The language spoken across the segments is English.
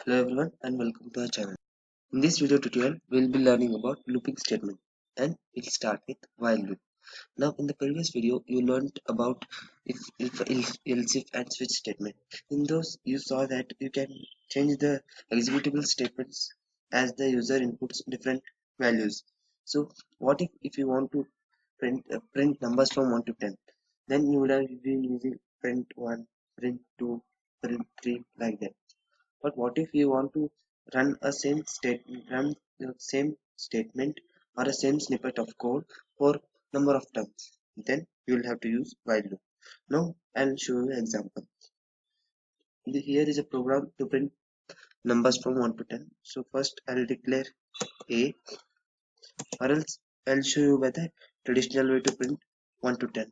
Hello everyone and welcome to our channel. In this video tutorial, we will be learning about looping statement and we'll start with while loop. Now in the previous video, you learned about if else if and switch statement. In those, you saw that you can change the executable statements as the user inputs different values. So what if you want to print numbers from 1 to 10? Then you would have been using print 1, print 2, print 3 like that. But what if you want to run the same statement or a same snippet of code for number of times? Then you will have to use while loop. Now I'll show you an example. Here is a program to print numbers from 1 to 10. So first I'll declare A, or else I'll show you by the traditional way to print 1 to 10.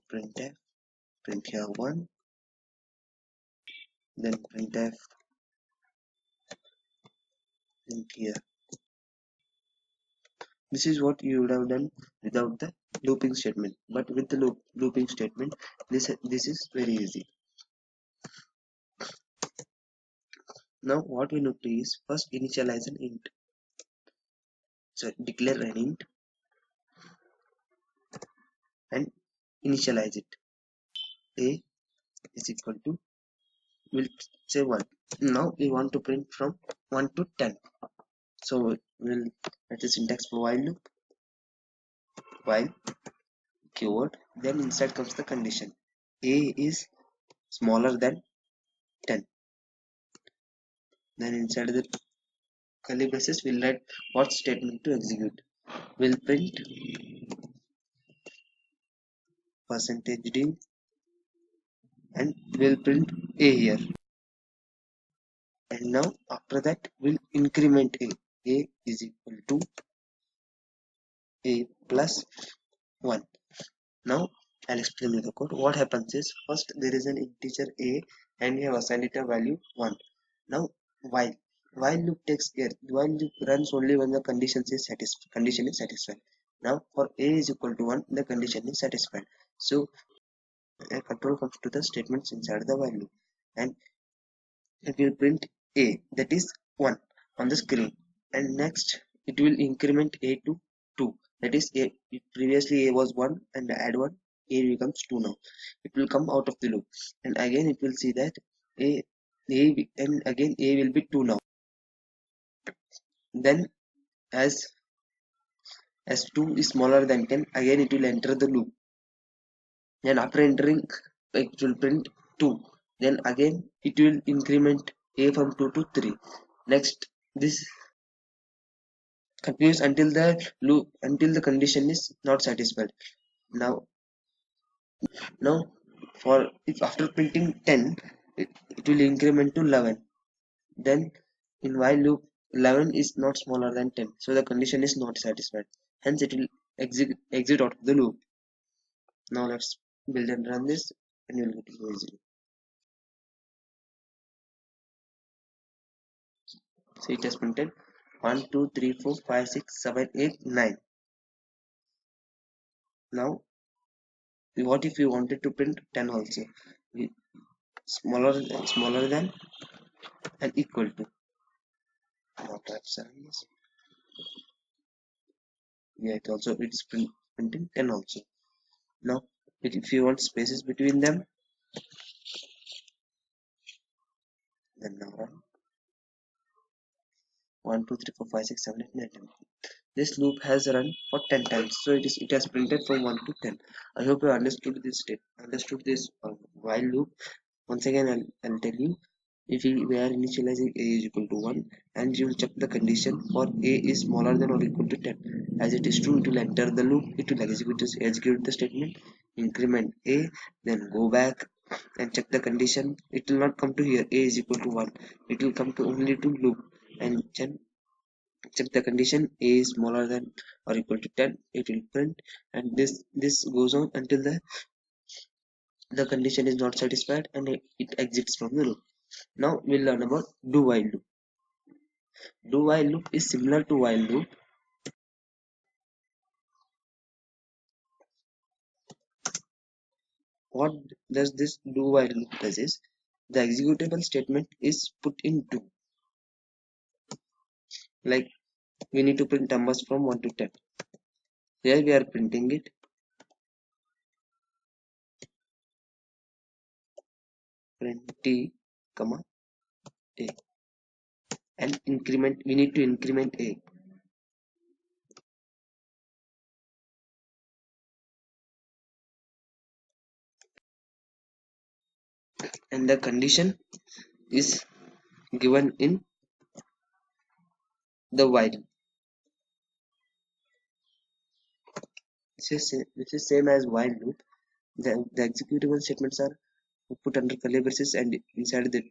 Printf, print here 1, then printf, print here. This is what you would have done without the looping statement, but with the looping statement, this is very easy. Now what we need to do is first initialize an int. So declare an int and initialize it. A is equal to, we'll say 1. Now we want to print from 1 to 10. So we'll write the syntax for while loop, while keyword, then inside comes the condition. A is smaller than 10. Then inside the curly braces we'll write what statement to execute. We'll print %d and we'll print a here. And now after that we'll increment a. A is equal to a plus 1. Now I'll explain you the code. What happens is first there is an integer a and we have assigned it a value 1. Now while loop takes care, while loop runs only when the condition is satisfied. Now for a is equal to 1, the condition is satisfied. So a control comes to the statements inside the while loop and it will print a, that is 1 on the screen, and next it will increment a to 2, that is a. Previously a was 1 and add 1, a becomes 2. Now it will come out of the loop and again it will see that and again a will be 2 now. Then as 2 is smaller than 10, again it will enter the loop, and after entering it will print 2. Then again it will increment a from 2 to 3. Next this continues until the condition is not satisfied. Now for if after printing 10, it will increment to 11. Then in while loop 11 is not smaller than 10, so the condition is not satisfied, hence it will exit out of the loop. Now let's build and run this and you'll get it easily. So it has printed 1 2 3 4 5 6 7 8 9. Now what if we wanted to print 10 also? Smaller than and equal to. Now types are this. Yeah, it's printing 10 also. Now if you want spaces between them, then now run 1 2 3 4 5 6 7 8 9 10. This loop has run for 10 times, so it has printed from 1 to 10. I hope you understood this while loop. Once again I'll tell you, if we are initializing a is equal to 1 and you will check the condition for a is smaller than or equal to 10. As it is true, it will enter the loop, it will execute the statement, increment a, then go back and check the condition. It will not come to here a is equal to 1, it will come to only to loop and check the condition a is smaller than or equal to 10. It will print, and this goes on until the condition is not satisfied and it exits from the loop. Now we'll learn about do while loop. Do while loop is similar to while loop. What does this do while loop does is, the executable statement is put into, like we need to print numbers from 1 to 10. Here we are printing it, print t comma a, and increment, we need to increment a, and the condition is given in the while. This is same as while loop. The executable statements are put under curly braces and inside the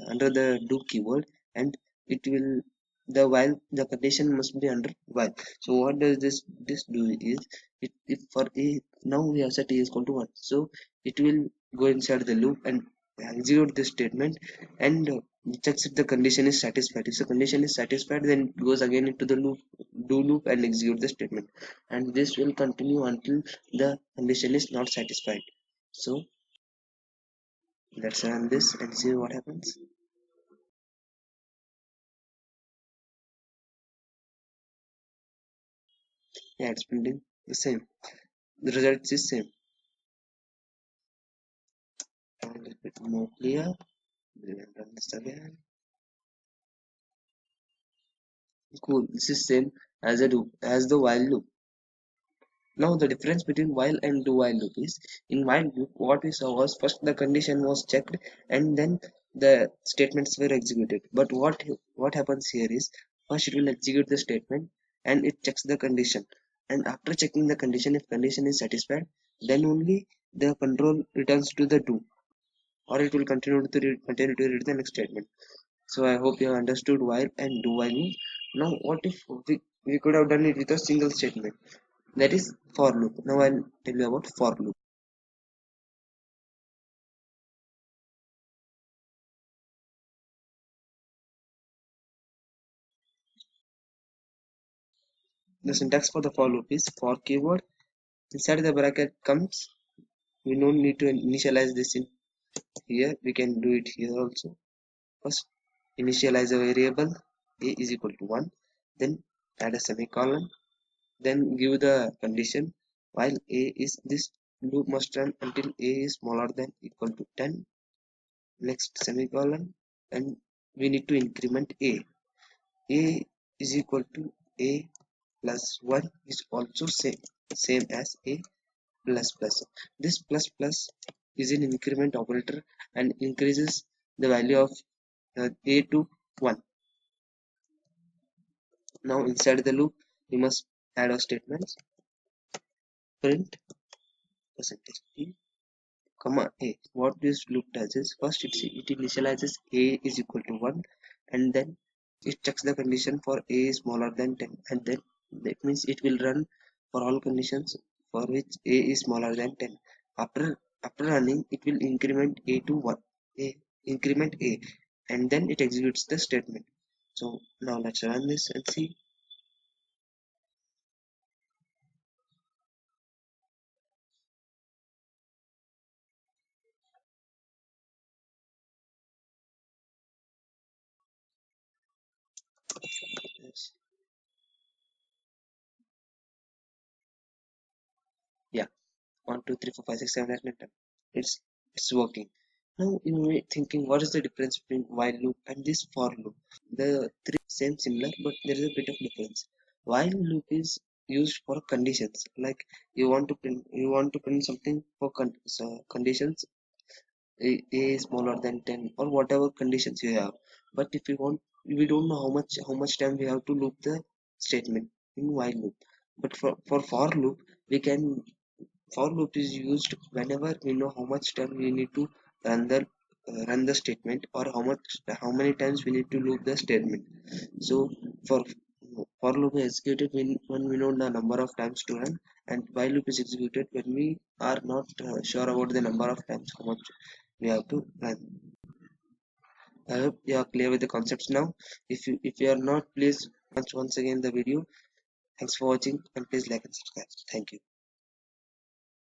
under the do keyword, and it will, the while, the condition must be under while. So what does this do is, it, if for a, now we have set a is equal to 1, so it will go inside the loop and execute this statement, and checks if the condition is satisfied. If the condition is satisfied, then it goes again into the loop, do loop, and execute the statement, and this will continue until the condition is not satisfied. So let's run this and see what happens. Yeah, it's printing the same. The result is same. A little bit more clear. We will run this again. Cool. This is same as the while loop. Now the difference between while and do while loop is, in while loop what we saw was first the condition was checked and then the statements were executed. But what happens here is, first it will execute the statement and it checks the condition, and after checking the condition, if condition is satisfied, then only the control returns to the do, or it will continue to read the next statement. So I hope you have understood while and do while loop. Now what if we could have done it with a single statement, that is for loop. Now I'll tell you about for loop. The syntax for the for loop is for keyword, inside the bracket comes, we don't need to initialize this in here, we can do it here also. First initialize a variable a is equal to 1, then add a semicolon, then give the condition while a is this, loop must run until a is smaller than equal to 10, next semicolon, and we need to increment a is equal to a plus 1 is also same as a plus plus. This plus plus is an increment operator and increases the value of a to 1. Now inside the loop we must add our statements, print percentage %p comma a. What this loop does is, first it initializes a is equal to 1, and then it checks the condition for a is smaller than 10, and then that means it will run for all conditions for which a is smaller than 10. After running, it will increment a to 1, a increment a, and then it executes the statement. So now let's run this and see. Yes. Yeah, 1 2 3 4 5 6 7 8 9 10. It's working. Now you may be thinking, what is the difference between while loop and this for loop? The three same similar, but there is a bit of difference. While loop is used for conditions, like you want to print something for conditions a is smaller than 10 or whatever conditions you have. But if you want, we don't know how much time we have to loop the statement in while loop. But for loop, we can, for loop is used whenever we know how much time we need to run the statement, or how many times we need to loop the statement. So for for loop is executed when we know the number of times to run, and while loop is executed when we are not sure about the number of times how much we have to run. I hope you are clear with the concepts now. If you are not, please watch once again the video. Thanks for watching, and please like and subscribe. Thank you.